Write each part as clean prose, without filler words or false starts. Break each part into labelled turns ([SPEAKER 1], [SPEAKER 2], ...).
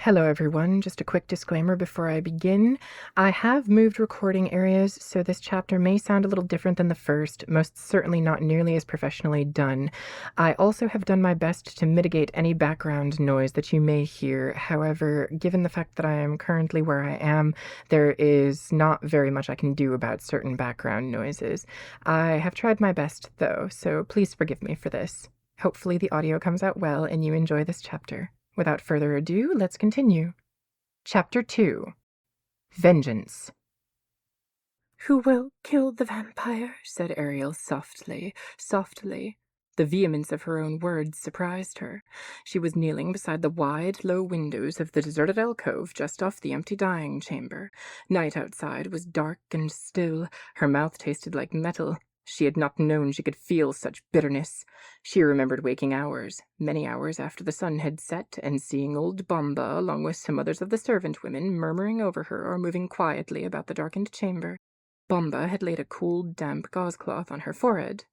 [SPEAKER 1] Hello everyone, just a quick disclaimer before I begin. I have moved recording areas, so this chapter may sound a little different than the first, most certainly not nearly as professionally done. I also have done my best to mitigate any background noise that you may hear. However, given the fact that I am currently where I am, there is not very much I can do about certain background noises. I have tried my best though, so please forgive me for this. Hopefully the audio comes out well and you enjoy this chapter. Without further ado, let's continue. Chapter 2. Vengeance. "Who will kill the vampire?" said Ariel softly, softly. The vehemence of her own words surprised her. She was kneeling beside the wide, low windows of the deserted alcove just off the empty dying chamber. Night outside was dark and still. Her mouth tasted like metal. She had not known she could feel such bitterness. She remembered waking hours, many hours after the sun had set, and seeing old Bomba, along with some others of the servant women, murmuring over her or moving quietly about the darkened chamber. Bomba had laid a cool, damp gauze cloth on her forehead.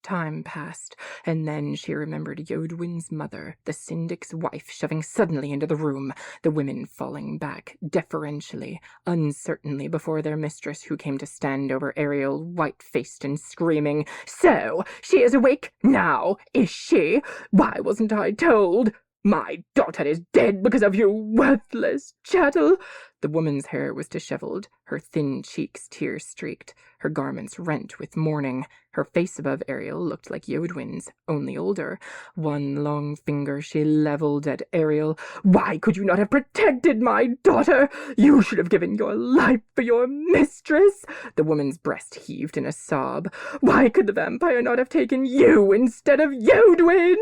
[SPEAKER 1] Time passed, and then she remembered Yodwin's mother, the syndic's wife, shoving suddenly into the room, the women falling back, deferentially, uncertainly before their mistress, who came to stand over Ariel, white-faced and screaming, "So, she is awake now, is she? Why wasn't I told? My daughter is dead because of you worthless chattel!" The woman's hair was disheveled, her thin cheeks tear-streaked, her garments rent with mourning. Her face above Ariel looked like Yodwin's, only older. One long finger she leveled at Ariel. "Why could you not have protected my daughter? You should have given your life for your mistress!" The woman's breast heaved in a sob. "Why could the vampire not have taken you instead of Yodwin?"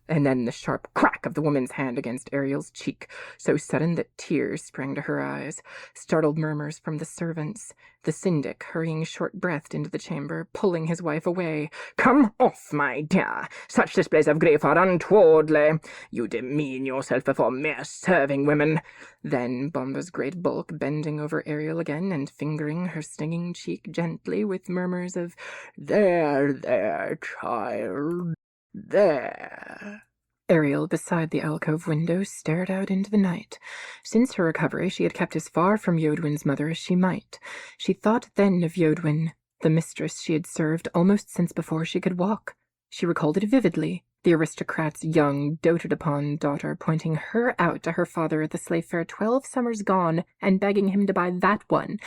[SPEAKER 1] And then the sharp crack of the woman's hand against Ariel's cheek, so sudden that tears sprang to her eyes. Startled murmurs from the servants. The syndic, hurrying short-breathed into the chamber, pulling his wife away. "Come off, my dear! Such displays of grief are untowardly. You demean yourself before mere serving women." Then Bomba's great bulk bending over Ariel again and fingering her stinging cheek gently with murmurs of, "There, there, child. There." Ariel, beside the alcove window, stared out into the night. Since her recovery, she had kept as far from Yodwin's mother as she might. She thought then of Yodwin, the mistress she had served almost since before she could walk. She recalled it vividly, the aristocrat's young, doted-upon daughter pointing her out to her father at the slave fair 12 summers gone and begging him to buy that one.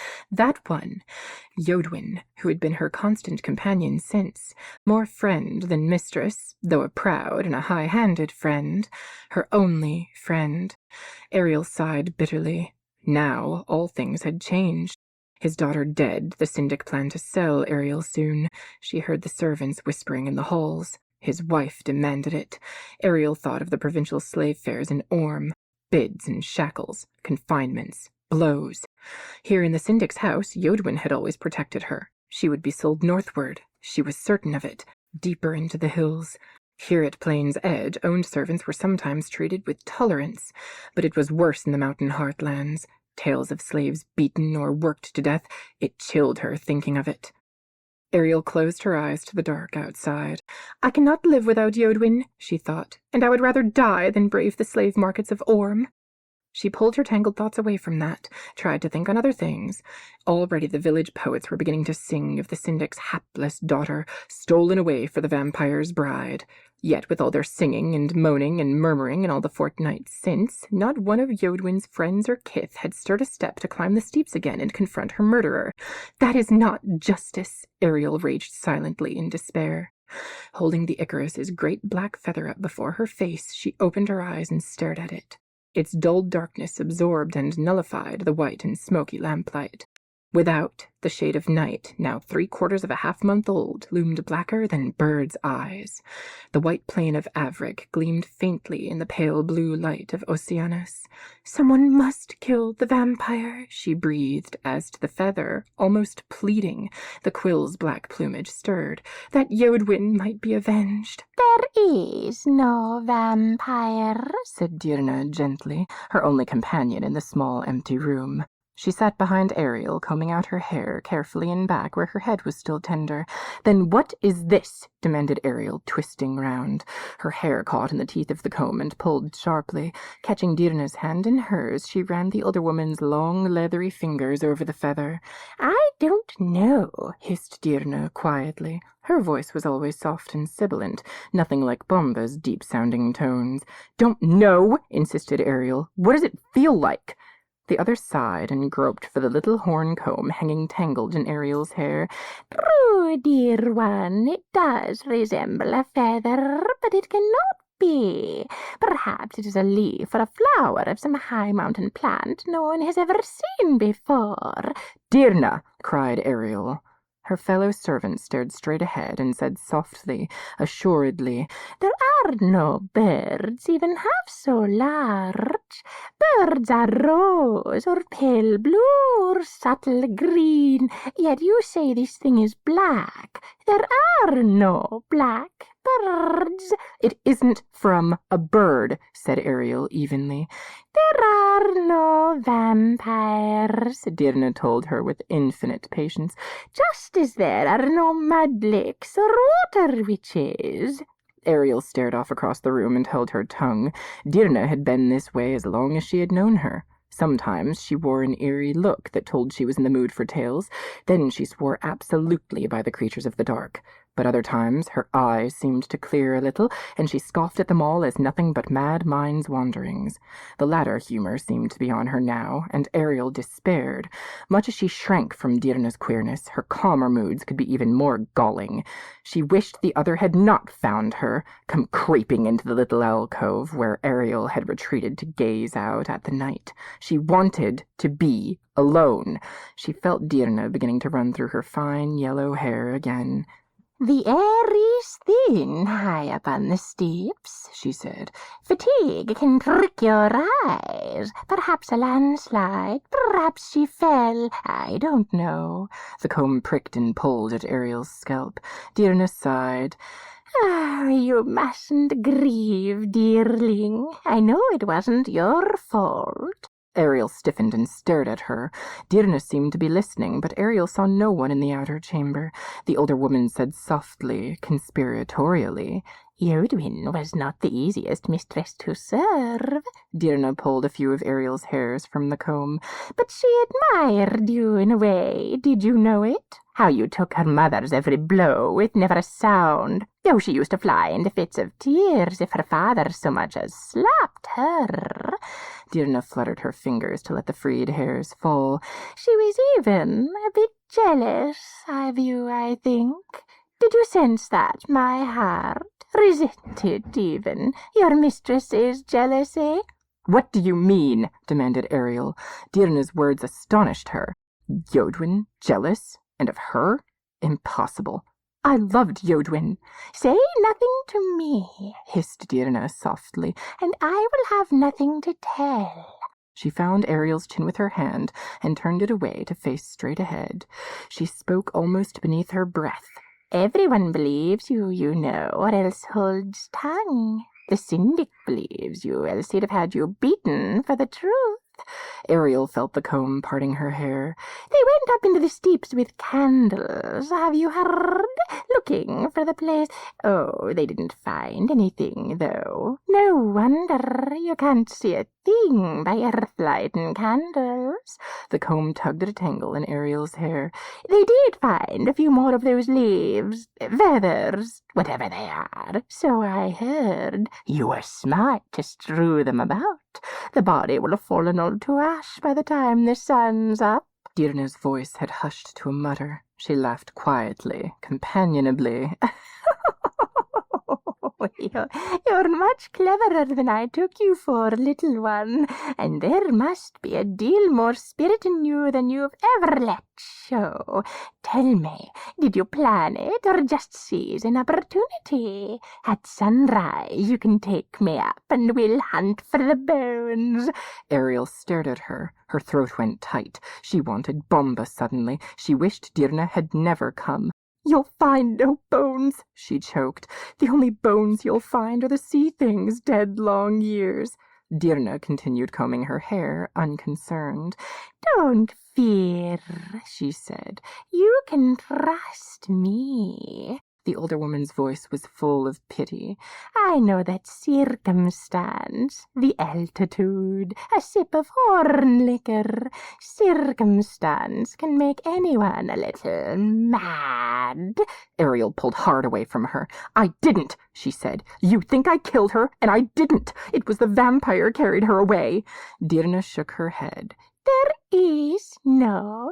[SPEAKER 1] Yodwin, who had been her constant companion since, more friend than mistress, though a proud and a high-handed friend, her only friend. Ariel sighed bitterly. Now all things had changed. His daughter dead, the syndic planned to sell Ariel soon. She heard the servants whispering in the halls. His wife demanded it. Ariel thought of the provincial slave fairs in Orm. Bids and shackles, confinements, blows. Here in the syndic's house, Yodwin had always protected her. She would be sold northward. She was certain of it. Deeper into the hills. Here at Plains Edge, owned servants were sometimes treated with tolerance, but it was worse in the mountain heartlands. Tales of slaves beaten or worked to death. It chilled her thinking of it. Ariel closed her eyes to the dark outside. "I cannot live without Yodwin," she thought, "and I would rather die than brave the slave markets of Orm." She pulled her tangled thoughts away from that, tried to think on other things. Already the village poets were beginning to sing of the syndic's hapless daughter, stolen away for the vampire's bride. Yet with all their singing and moaning and murmuring in all the fortnight since, not one of Yodwin's friends or kith had stirred a step to climb the steeps again and confront her murderer. "That is not justice," Ariel raged silently in despair. Holding the Icarus's great black feather up before her face, she opened her eyes and stared at it. Its dull darkness absorbed and nullified the white and smoky lamplight. Without, the shade of night, now 3/4 of a half-month old, loomed blacker than birds' eyes. The white plain of Avric gleamed faintly in the pale blue light of Oceanus. "Someone must kill the vampire," she breathed, as to the feather, almost pleading, the quill's black plumage stirred, "that Yodwin might be avenged." "There is no vampire," said Dirna gently, her only companion in the small empty room. She sat behind Ariel, combing out her hair carefully and back where her head was still tender. "Then what is this?" demanded Ariel, twisting round. Her hair caught in the teeth of the comb and pulled sharply. Catching Dirna's hand in hers, she ran the older woman's long, leathery fingers over the feather. "I don't know," hissed Dirna quietly. Her voice was always soft and sibilant, nothing like Bomba's deep-sounding tones. "Don't know?" insisted Ariel. "What does it feel like?" The other sighed and groped for the little horn comb hanging tangled in Ariel's hair. "True, dear one, it does resemble a feather, but it cannot be. Perhaps it is a leaf or a flower of some high mountain plant no one has ever seen before." "Dirna!" cried Ariel. Her fellow servant stared straight ahead and said softly, assuredly, "There are no birds even half so large. Birds are rose or pale blue or subtle green, yet you say this thing is black. There are no black birds." "It isn't from a bird," said Ariel evenly. "There are no vampires," Dirna told her with infinite patience, "just as there are no mud licks or water witches." Ariel stared off across the room and held her tongue. Dirna had been this way as long as she had known her. Sometimes she wore an eerie look that told she was in the mood for tales. Then she swore absolutely by the creatures of the dark. But other times her eyes seemed to clear a little, and she scoffed at them all as nothing but mad mind's wanderings. The latter humor seemed to be on her now, and Ariel despaired. Much as she shrank from Dirna's queerness, her calmer moods could be even more galling. She wished the other had not found her, come creeping into the little alcove where Ariel had retreated to gaze out at the night. She wanted to be alone. She felt Dirna beginning to run through her fine yellow hair again. "The air is thin high up on the steeps," she said. "Fatigue can trick your eyes. Perhaps a landslide. Perhaps she fell. I don't know." The comb pricked and pulled at Ariel's scalp. Dirna sighed. "You mustn't grieve, dearling. I know it wasn't your fault." Ariel stiffened and stared at her. Dirna seemed to be listening, but Ariel saw no one in the outer chamber. The older woman said softly, conspiratorially, "Yodwin was not the easiest mistress to serve." Dirna pulled a few of Ariel's hairs from the comb. "But she admired you in a way. Did you know it? How you took her mother's every blow with never a sound. Oh, she used to fly into fits of tears if her father so much as slapped her." Dirna fluttered her fingers to let the freed hairs fall. "She was even a bit jealous of you, I think. Did you sense that, my heart? Resent it, even? Your mistress's jealousy?" "What do you mean?" demanded Ariel. Dirna's words astonished her. Yodwin jealous? And of her? Impossible. "I loved Yodwin." "Say nothing to me," hissed Dirna softly, "and I will have nothing to tell." She found Ariel's chin with her hand and turned it away to face straight ahead. She spoke almost beneath her breath. "Everyone believes you, you know, or else holds tongue. The syndic believes you, else he'd have had you beaten for the truth." Ariel felt the comb parting her hair. "They went up into the steeps with candles, have you heard? Looking for the place. Oh, they didn't find anything, though. No wonder. You can't see a thing by earthlight and candles." The comb tugged at a tangle in Ariel's hair. "They did find a few more of those leaves, feathers, whatever they are. So I heard. You were smart to strew them about. The body will have fallen all to ash by the time the sun's up." Dirna's voice had hushed to a mutter. She laughed quietly, companionably. You're much cleverer than I took you for, little one, and there must be a deal more spirit in you than you've ever let show. Tell me, did you plan it or just seize an opportunity? At sunrise you can take me up and we'll hunt for the bones." Ariel stared at her. Her throat went tight. She wanted Bomba suddenly. She wished Dirna had never come. "You'll find no bones," she choked. "The only bones you'll find are the sea things dead long years." Dirna continued combing her hair, unconcerned. "Don't fear," she said. "You can trust me." The older woman's voice was full of pity. "I know that circumstance, the altitude, a sip of horn liquor, circumstance can make anyone a little mad." Ariel pulled hard away from her. "I didn't," she said. "You think I killed her, and I didn't. It was the vampire carried her away." Dirna shook her head. "There is no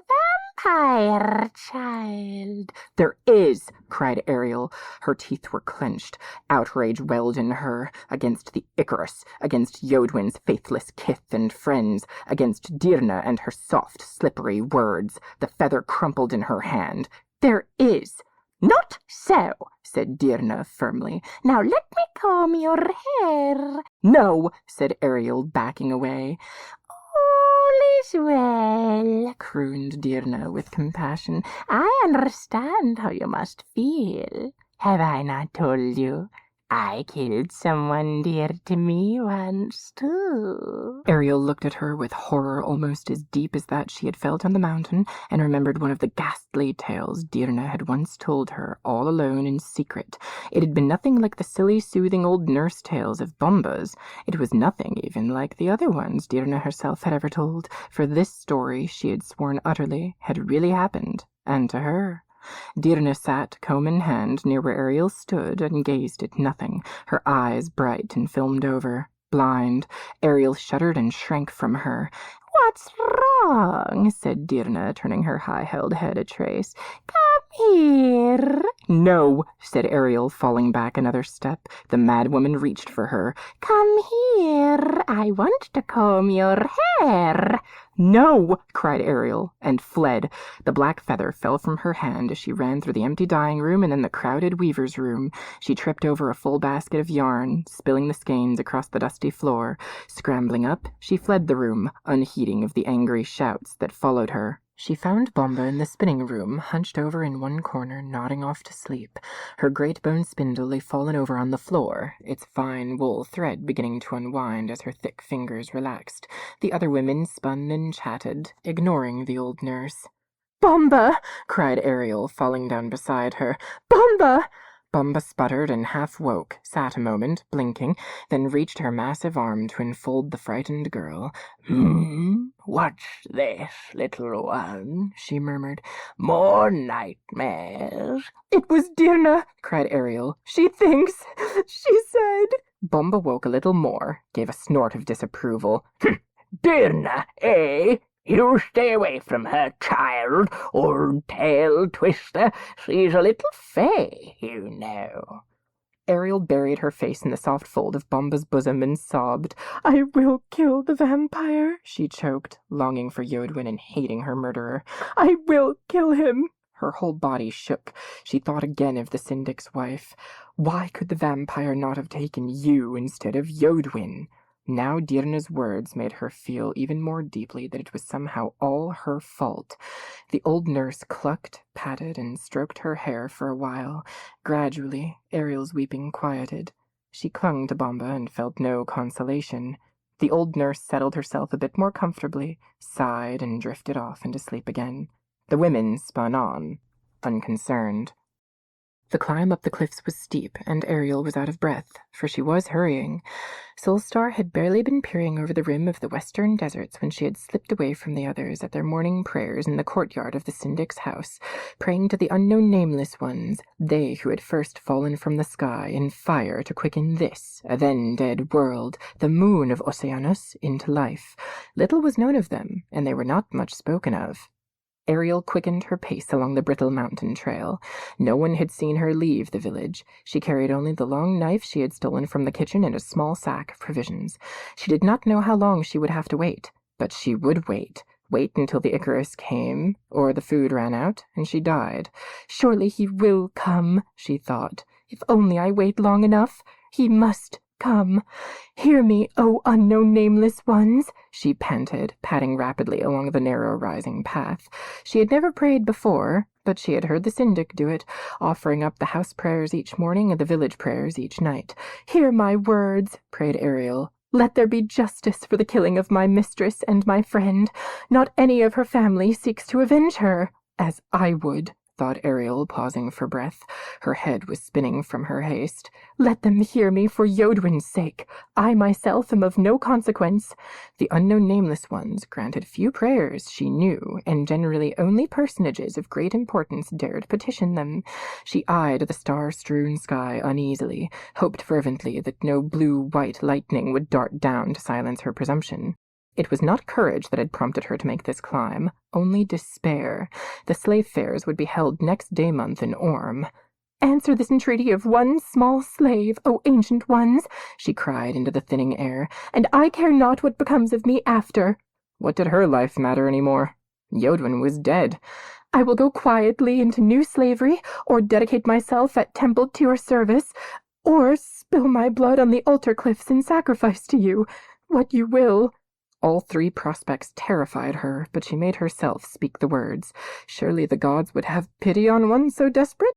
[SPEAKER 1] vampire, child." "There is," cried Ariel. Her teeth were clenched. Outrage welled in her, against the Icarus, against Yodwin's faithless kith and friends, against Dirna and her soft, slippery words. The feather crumpled in her hand. "There is." "Not so," said Dirna firmly. "Now let me comb your hair." "No," said Ariel, backing away. "All is well," crooned Dirna with compassion. "I understand how you must feel. Have I not told you? I killed someone dear to me once, too." Ariel looked at her with horror almost as deep as that she had felt on the mountain, and remembered one of the ghastly tales Dirna had once told her, all alone in secret. It had been nothing like the silly, soothing old nurse tales of Bombas. It was nothing even like the other ones Dirna herself had ever told, for this story, she had sworn utterly, had really happened, and to her. Dirna sat, comb in hand, near where Ariel stood, and gazed at nothing, her eyes bright and filmed over. Blind, Ariel shuddered and shrank from her. "What's wrong?" said Dirna, turning her high-held head a trace. "Come here." "No," said Ariel, falling back another step. The madwoman reached for her. "Come here. I want to comb your hair." "No!" cried Ariel, and fled. The black feather fell from her hand as she ran through the empty dyeing room and then the crowded weaver's room. She tripped over a full basket of yarn, spilling the skeins across the dusty floor. Scrambling up, she fled the room, unheeding of the angry shouts that followed her. She found Bomba in the spinning room, hunched over in one corner, nodding off to sleep. Her great bone spindle lay fallen over on the floor, its fine wool thread beginning to unwind as her thick fingers relaxed. The other women spun and chatted, ignoring the old nurse. "Bomba!" cried Ariel, falling down beside her. "Bomba!" Bomba sputtered and half woke, sat a moment, blinking, then reached her massive arm to enfold the frightened girl.
[SPEAKER 2] What's this, little one?" she murmured. "More nightmares?"
[SPEAKER 1] "It was Dirna!" cried Ariel. She said." Bomba woke a little more, gave a snort of disapproval.
[SPEAKER 2] "Dirna, eh? You stay away from her, child, old tail twister. She's a little fey, you know."
[SPEAKER 1] Ariel buried her face in the soft fold of Bomba's bosom and sobbed. "I will kill the vampire," she choked, longing for Yodwin and hating her murderer. "I will kill him." Her whole body shook. She thought again of the Syndic's wife. Why could the vampire not have taken you instead of Yodwin? Now Dirna's words made her feel even more deeply that it was somehow all her fault. The old nurse clucked, patted, and stroked her hair for a while. Gradually, Ariel's weeping quieted. She clung to Bomba and felt no consolation. The old nurse settled herself a bit more comfortably, sighed, and drifted off into sleep again. The women spun on, unconcerned. The climb up the cliffs was steep, and Ariel was out of breath, for she was hurrying. Solstar had barely been peering over the rim of the western deserts when she had slipped away from the others at their morning prayers in the courtyard of the Syndic's house, praying to the unknown nameless ones, they who had first fallen from the sky in fire to quicken this, a then dead world, the moon of Oceanus, into life. Little was known of them, and they were not much spoken of. Ariel quickened her pace along the brittle mountain trail. No one had seen her leave the village. She carried only the long knife she had stolen from the kitchen and a small sack of provisions. She did not know how long she would have to wait, but she would wait. Wait until the Icarus came, or the food ran out, and she died. "Surely he will come," she thought. "If only I wait long enough. He must come. Hear me, O unknown nameless ones," she panted, padding rapidly along the narrow rising path. She had never prayed before, but she had heard the Syndic do it, offering up the house prayers each morning and the village prayers each night. "Hear my words," prayed Ariel. Let there be justice for the killing of my mistress and my friend. Not any of her family seeks to avenge her, as I would, thought Ariel, pausing for breath. Her head was spinning from her haste. Let them hear me for Yodwin's sake. I myself am of no consequence. The unknown nameless ones granted few prayers, she knew, and generally only personages of great importance dared petition them. She eyed the star-strewn sky uneasily, hoped fervently that no blue-white lightning would dart down to silence her presumption. It was not courage that had prompted her to make this climb, only despair. The slave fairs would be held next day month in Orm. Answer this entreaty of one small slave, O ancient ones, she cried into the thinning air, and I care not what becomes of me after. What did her life matter any more? Yodwin was dead. I will go quietly into new slavery, or dedicate myself at temple to your service, or spill my blood on the altar cliffs in sacrifice to you. What you will. All three prospects terrified her, but she made herself speak the words. Surely the gods would have pity on one so desperate?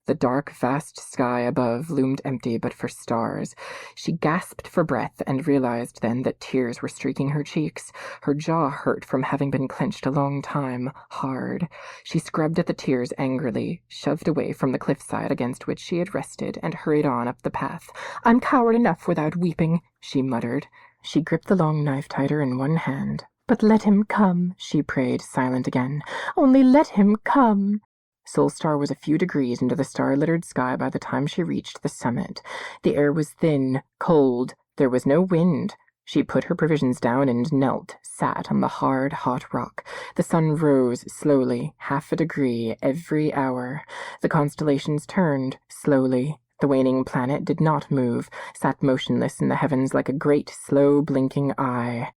[SPEAKER 1] The dark, vast sky above loomed empty but for stars. She gasped for breath and realized then that tears were streaking her cheeks. Her jaw hurt from having been clenched a long time, hard. She scrubbed at the tears angrily, shoved away from the cliffside against which she had rested, and hurried on up the path. I'm coward enough without weeping, she muttered. She gripped the long knife tighter in one hand. But let him come, she prayed, silent again. Only let him come. Solstar was a few degrees into the star-littered sky by the time she reached the summit. The air was thin, cold. There was no wind. She put her provisions down and knelt, sat on the hard, hot rock. The sun rose slowly, half a degree every hour. The constellations turned slowly. The waning planet did not move, sat motionless in the heavens like a great, slow, blinking eye.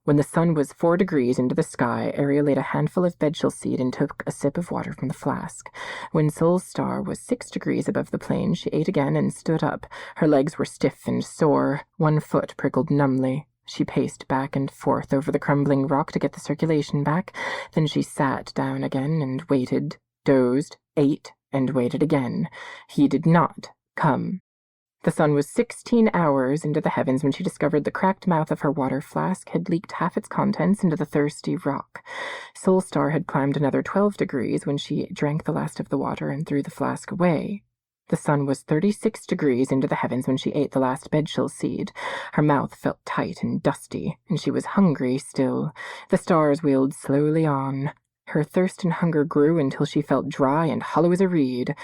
[SPEAKER 1] When the sun was 4 degrees into the sky, Ariel laid a handful of bedshell seed and took a sip of water from the flask. When Sol's star was 6 degrees above the plain, she ate again and stood up. Her legs were stiff and sore. One foot prickled numbly. She paced back and forth over the crumbling rock to get the circulation back. Then she sat down again and waited, dozed, ate, and waited again. He did not come. The sun was 16 hours into the heavens when she discovered the cracked mouth of her water flask had leaked half its contents into the thirsty rock. Solstar had climbed another 12 degrees when she drank the last of the water and threw the flask away. The sun was 36 degrees into the heavens when she ate the last bedshell seed. Her mouth felt tight and dusty, and she was hungry still. The stars wheeled slowly on. Her thirst and hunger grew until she felt dry and hollow as a reed.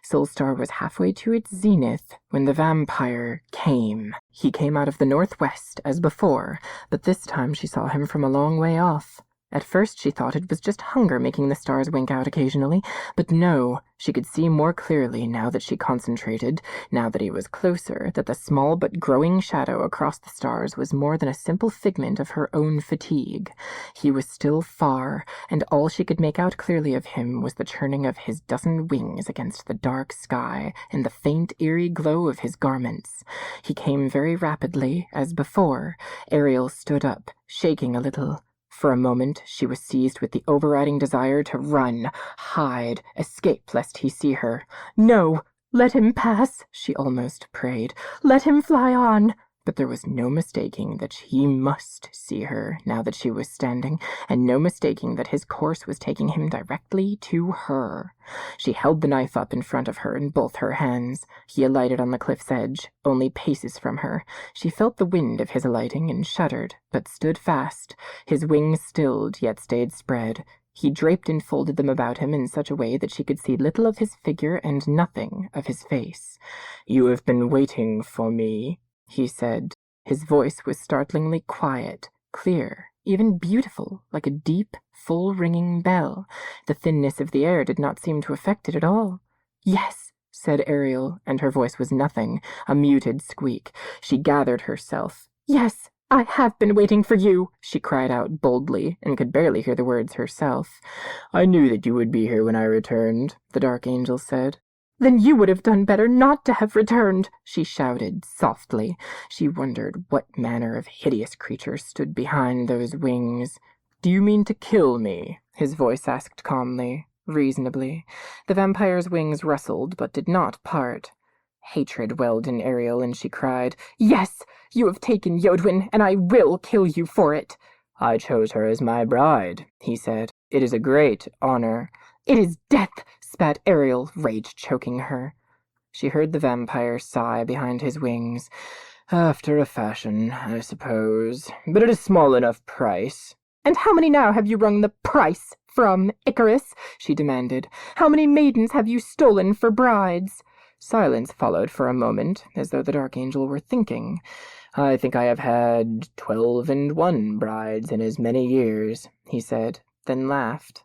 [SPEAKER 1] Solstar was halfway to its zenith when the vampire came. He came out of the northwest, as before, but this time she saw him from a long way off. At first she thought it was just hunger making the stars wink out occasionally, but no, she could see more clearly now that she concentrated, now that he was closer, that the small but growing shadow across the stars was more than a simple figment of her own fatigue. He was still far, and all she could make out clearly of him was the churning of his dozen wings against the dark sky and the faint, eerie glow of his garments. He came very rapidly, as before. Ariel stood up, shaking a little. For a moment, she was seized with the overriding desire to run, hide, escape lest he see her. No, let him pass, she almost prayed. Let him fly on. But there was no mistaking that he must see her now that she was standing, and no mistaking that his course was taking him directly to her. She held the knife up in front of her in both her hands. He alighted on the cliff's edge, only paces from her. She felt the wind of his alighting and shuddered, but stood fast. His wings stilled, yet stayed spread. He draped and folded them about him in such a way that she could see little of his figure and nothing of his face. "You have been waiting for me," he said. His voice was startlingly quiet, clear, even beautiful, like a deep, full-ringing bell. The thinness of the air did not seem to affect it at all. "Yes," said Ariel, and her voice was nothing, a muted squeak. She gathered herself. "Yes, I have been waiting for you," she cried out boldly, and could barely hear the words herself. "I knew that you would be here when I returned," the Darkangel said. "Then you would have done better not to have returned," she shouted softly. She wondered what manner of hideous creature stood behind those wings. "Do you mean to kill me?" his voice asked calmly, reasonably. The vampire's wings rustled, but did not part. Hatred welled in Ariel, and she cried, "Yes, you have taken Yodwin, and I will kill you for it."
[SPEAKER 2] "I chose her as my bride," he said. "It is a great honor."
[SPEAKER 1] "It is death," spat Ariel, rage choking her. She heard the vampire sigh behind his wings.
[SPEAKER 2] "After a fashion, I suppose. But at a small enough price."
[SPEAKER 1] "And how many now have you wrung the price from, Icarus?" she demanded. "How many maidens have you stolen for brides?"
[SPEAKER 2] Silence followed for a moment, as though the Darkangel were thinking. "I think I have had 12 brides in as many years," he said, then laughed.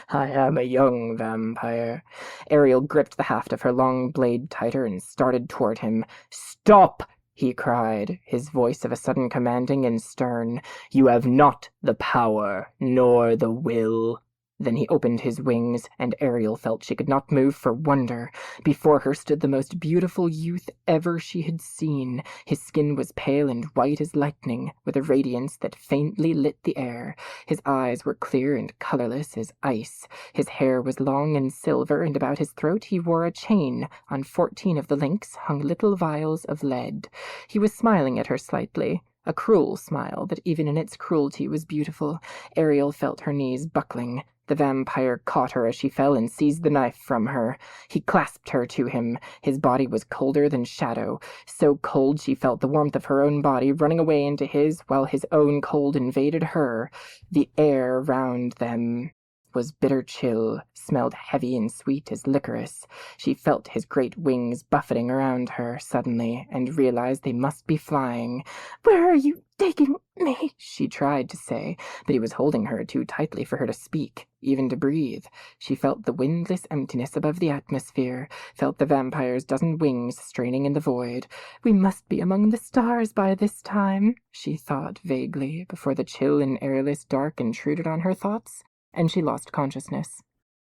[SPEAKER 2] "I am a young vampire."
[SPEAKER 1] Ariel gripped the haft of her long blade tighter and started toward him.
[SPEAKER 2] "Stop!" he cried, his voice of a sudden commanding and stern. "You have not the power, nor the will."
[SPEAKER 1] Then he opened his wings, and Ariel felt she could not move for wonder. Before her stood the most beautiful youth ever she had seen. His skin was pale and white as lightning, with a radiance that faintly lit the air. His eyes were clear and colorless as ice. His hair was long and silver, and about his throat he wore a chain. On 14 of the links hung little vials of lead. He was smiling at her slightly. A cruel smile that even in its cruelty was beautiful. Ariel felt her knees buckling. The vampire caught her as she fell and seized the knife from her. He clasped her to him. His body was colder than shadow. So cold she felt the warmth of her own body running away into his, while his own cold invaded her. The air round them was bitter chill, smelled heavy and sweet as licorice. She felt his great wings buffeting around her suddenly, and realized they must be flying. "Where are you taking me?" she tried to say, but he was holding her too tightly for her to speak, even to breathe. She felt the windless emptiness above the atmosphere, felt the vampire's dozen wings straining in the void. "We must be among the stars by this time," she thought vaguely, before the chill and airless dark intruded on her thoughts, and she lost consciousness.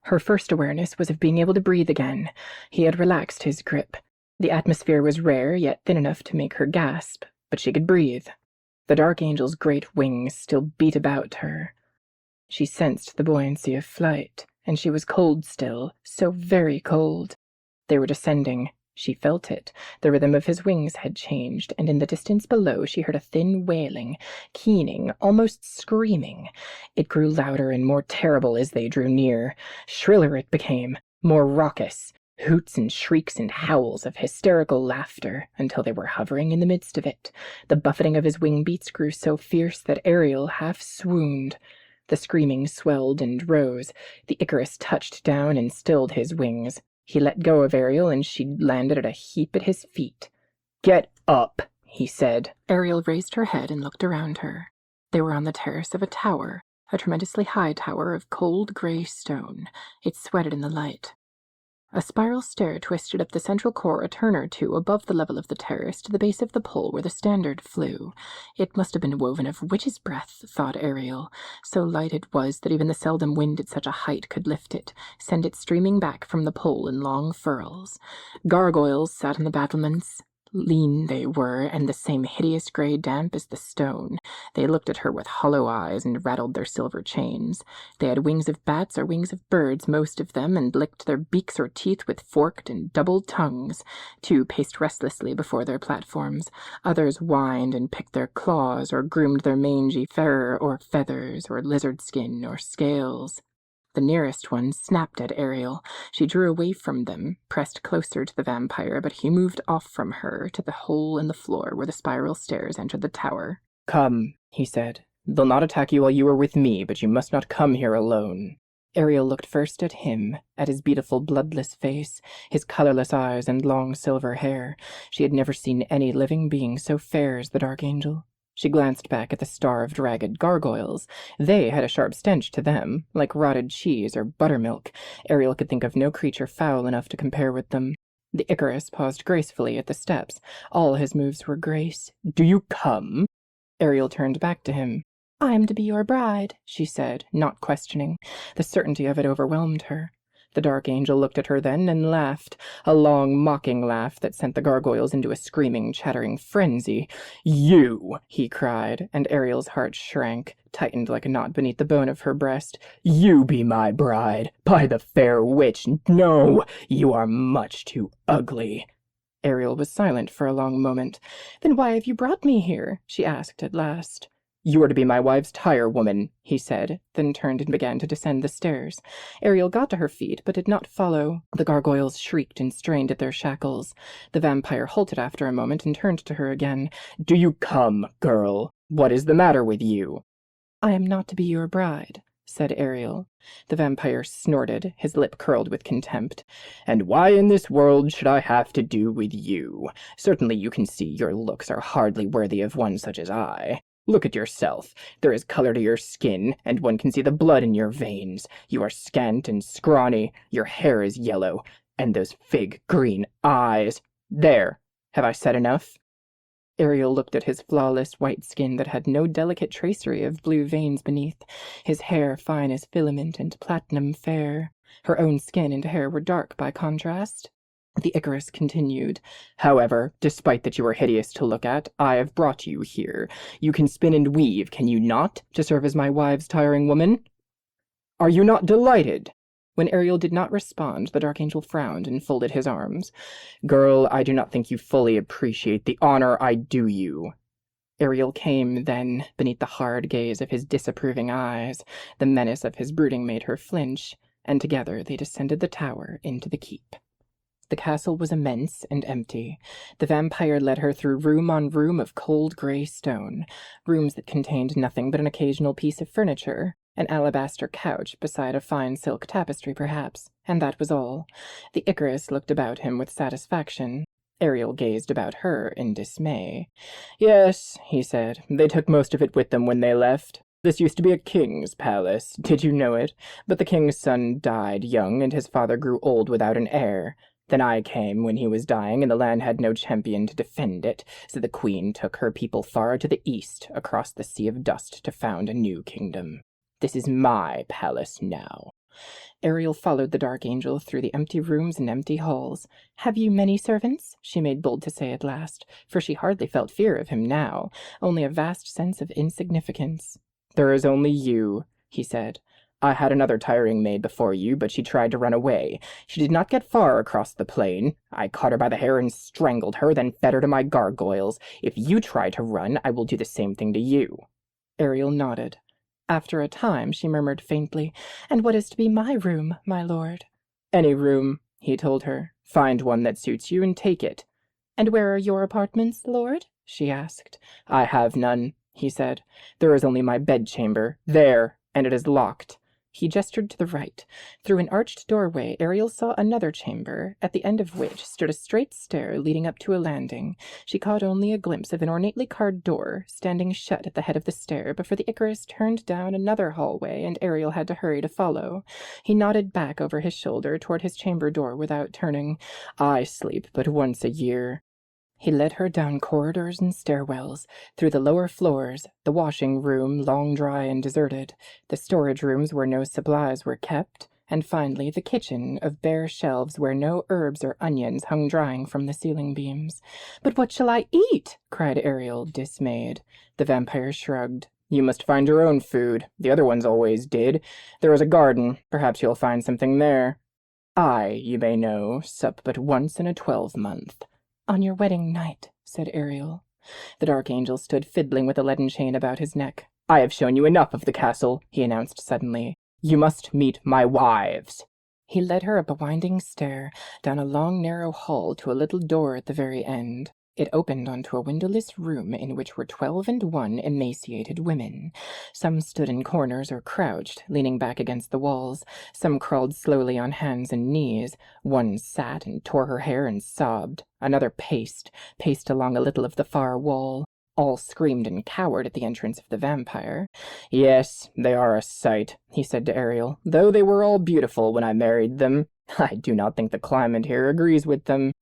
[SPEAKER 1] Her first awareness was of being able to breathe again. He had relaxed his grip. The atmosphere was rare, yet thin enough to make her gasp, but she could breathe. The Darkangel's great wings still beat about her. She sensed the buoyancy of flight, and she was cold still, so very cold. They were descending. She felt it. The rhythm of his wings had changed, and in the distance below she heard a thin wailing, keening, almost screaming. It grew louder and more terrible as they drew near. Shriller it became, more raucous. Hoots and shrieks and howls of hysterical laughter, until they were hovering in the midst of it. The buffeting of his wing beats grew so fierce that Ariel half swooned. The screaming swelled and rose. The Icarus touched down and stilled his wings. He let go of Ariel, and she landed at a heap at his feet. "Get up," he said. Ariel raised her head and looked around her. They were on the terrace of a tower, a tremendously high tower of cold gray stone. It sweated in the light. A spiral stair twisted up the central core a turn or two above the level of the terrace to the base of the pole where the standard flew. It must have been woven of witch's breath, thought Ariel. So light it was that even the seldom wind at such a height could lift it, send it streaming back from the pole in long furls. Gargoyles sat on the battlements. Lean they were, and the same hideous gray damp as the stone. They looked at her with hollow eyes and rattled their silver chains. They had wings of bats or wings of birds, most of them, and licked their beaks or teeth with forked and doubled tongues. Two paced restlessly before their platforms. Others whined and picked their claws, or groomed their mangy fur, or feathers, or lizard skin, or scales. The nearest one snapped at Ariel. She drew away from them, pressed closer to the vampire, but he moved off from her to the hole in the floor where the spiral stairs entered the tower.
[SPEAKER 2] "Come," he said. "They'll not attack you while you are with me, but you must not come here alone."
[SPEAKER 1] Ariel looked first at him, at his beautiful bloodless face, his colorless eyes and long silver hair. She had never seen any living being so fair as the Darkangel. She glanced back at the starved, ragged gargoyles. They had a sharp stench to them, like rotted cheese or buttermilk. Ariel could think of no creature foul enough to compare with them. The Icarus paused gracefully at the steps. All his moves were grace.
[SPEAKER 2] "Do you come?"
[SPEAKER 1] Ariel turned back to him. "I am to be your bride," she said, not questioning. The certainty of it overwhelmed her. The Darkangel looked at her then and laughed, a long, mocking laugh that sent the gargoyles into a screaming, chattering frenzy. "You!" he cried, and Ariel's heart shrank, tightened like a knot beneath the bone of her breast. "You be my bride! By the fair witch, no! You are much too ugly." Ariel was silent for a long moment. "Then why have you brought me here?" she asked at last. "You are to be my wife's tire-woman," he said, then turned and began to descend the stairs. Ariel got to her feet, but did not follow. The gargoyles shrieked and strained at their shackles. The vampire halted after a moment and turned to her again.
[SPEAKER 2] "Do you come, girl? What is the matter with you?"
[SPEAKER 1] "I am not to be your bride," said Ariel. The vampire snorted, his lip curled with contempt.
[SPEAKER 2] "And why in this world should I have to do with you? Certainly you can see your looks are hardly worthy of one such as I. Look at yourself. There is color to your skin, and one can see the blood in your veins. You are scant and scrawny, your hair is yellow, and those fig green eyes. There! Have I said enough?"
[SPEAKER 1] Ariel looked at his flawless white skin that had no delicate tracery of blue veins beneath, his hair fine as filament and platinum fair. Her own skin and hair were dark by contrast. The Icarus continued.
[SPEAKER 2] "However, despite that you are hideous to look at, I have brought you here. You can spin and weave, can you not, to serve as my wife's tiring woman? Are you not delighted?"
[SPEAKER 1] When Ariel did not respond, the Darkangel frowned and folded his arms.
[SPEAKER 2] "Girl, I do not think you fully appreciate the honor I do you."
[SPEAKER 1] Ariel came, then, beneath the hard gaze of his disapproving eyes. The menace of his brooding made her flinch, and together they descended the tower into the keep. The castle was immense and empty. The vampire led her through room on room of cold gray stone, rooms that contained nothing but an occasional piece of furniture, an alabaster couch beside a fine silk tapestry perhaps, and that was all. The Icarus looked about him with satisfaction. Ariel gazed about her in dismay.
[SPEAKER 2] "Yes," he said, "they took most of it with them when they left. This used to be a king's palace. Did you know it? But the king's son died young, and his father grew old without an heir. Then I came when he was dying, and the land had no champion to defend it, so the queen took her people far to the east, across the sea of dust, to found a new kingdom. This is my palace now."
[SPEAKER 1] Ariel followed the Darkangel through the empty rooms and empty halls. "Have you many servants?" she made bold to say at last, for she hardly felt fear of him now, only a vast sense of insignificance.
[SPEAKER 2] "There is only you," he said. "I had another tiring maid before you, but she tried to run away. She did not get far across the plain. I caught her by the hair and strangled her, then fed her to my gargoyles. If you try to run, I will do the same thing to you."
[SPEAKER 1] Ariel nodded. After a time she murmured faintly, "And what is to be my room, my lord?"
[SPEAKER 2] "Any room," he told her. "Find one that suits you and take it."
[SPEAKER 1] "And where are your apartments, lord?" she asked.
[SPEAKER 2] "I have none," he said. "There is only my bedchamber. There, and it is locked."
[SPEAKER 1] He gestured to the right. Through an arched doorway Ariel saw another chamber, at the end of which stood a straight stair leading up to a landing. She caught only a glimpse of an ornately carved door, standing shut at the head of the stair, before the Icarus turned down another hallway and Ariel had to hurry to follow. He nodded back over his shoulder toward his chamber door without turning. "I sleep but once a year." He led her down corridors and stairwells, through the lower floors, the washing room, long dry and deserted, the storage rooms where no supplies were kept, and finally the kitchen of bare shelves where no herbs or onions hung drying from the ceiling beams. "But what shall I eat?" cried Ariel, dismayed.
[SPEAKER 2] The vampire shrugged. "You must find your own food. The other ones always did. There is a garden. Perhaps you'll find something there. I, you may know, sup but once in a 12-month.
[SPEAKER 1] "On your wedding night," said Ariel. The Darkangel stood fiddling with a leaden chain about his neck.
[SPEAKER 2] "I have shown you enough of the castle," he announced suddenly. "You must meet my wives."
[SPEAKER 1] He led her up a winding stair, down a long narrow hall to a little door at the very end. It opened onto a windowless room in which were 12 emaciated women. Some stood in corners or crouched, leaning back against the walls. Some crawled slowly on hands and knees. One sat and tore her hair and sobbed. Another paced along a little of the far wall. All screamed and cowered at the entrance of the vampire.
[SPEAKER 2] "Yes, they are a sight," he said to Ariel, "though they were all beautiful when I married them. I do not think the climate here agrees with them.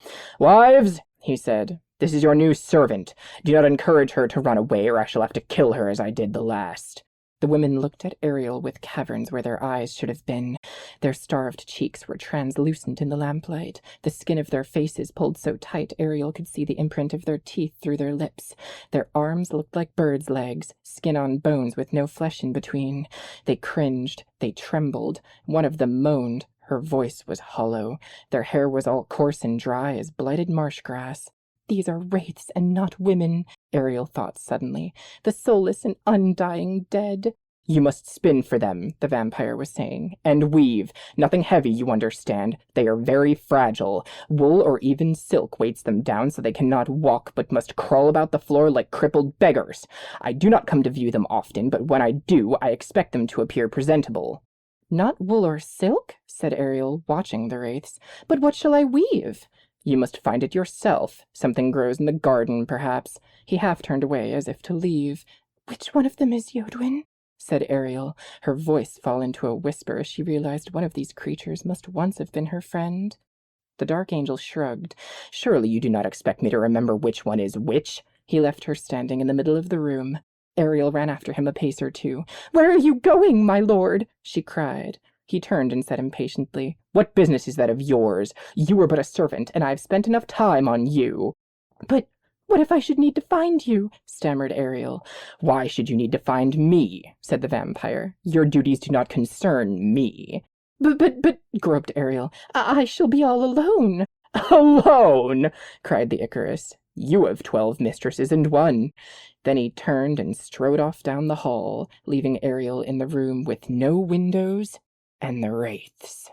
[SPEAKER 2] Wives," he said, "this is your new servant. Do not encourage her to run away, or I shall have to kill her as I did the last."
[SPEAKER 1] The women looked at Ariel with caverns where their eyes should have been. Their starved cheeks were translucent in the lamplight. The skin of their faces pulled so tight Ariel could see the imprint of their teeth through their lips. Their arms looked like birds' legs, skin on bones with no flesh in between. They cringed, they trembled. One of them moaned.
[SPEAKER 2] Her voice was hollow. Their hair was all coarse and dry as blighted marsh grass. "These are wraiths and not women," Ariel thought suddenly. "The soulless and undying dead." "You must spin for them," the vampire was saying, "and weave. Nothing heavy, you understand. They are very fragile. Wool or even silk weights them down so they cannot walk, but must crawl about the floor like crippled beggars. I do not come to view them often, but when I do, I expect them to appear presentable." "Not wool or silk?" said Ariel, watching the wraiths. "But what shall I weave?" "You must find it yourself. Something grows in the garden, perhaps." He half turned away as if to leave. "Which one of them is Yodwin?" said Ariel, her voice fall into a whisper as she realized one of these creatures must once have been her friend. The Darkangel shrugged. "Surely you do not expect me to remember which one is which." He left her standing in the middle of the room. Ariel ran after him a pace or two. "Where are you going, my lord?" she cried. He turned and said impatiently, "What business is that of yours? You are but a servant, and I have spent enough time on you." "But what if I should need to find you?" stammered Ariel. "Why should you need to find me?" said the vampire. "Your duties do not concern me." But, groped Ariel, I shall be all alone." "Alone!" cried the Icarus. "You have 12 mistresses and one." Then he turned and strode off down the hall, leaving Ariel in the room with no windows and the wraiths.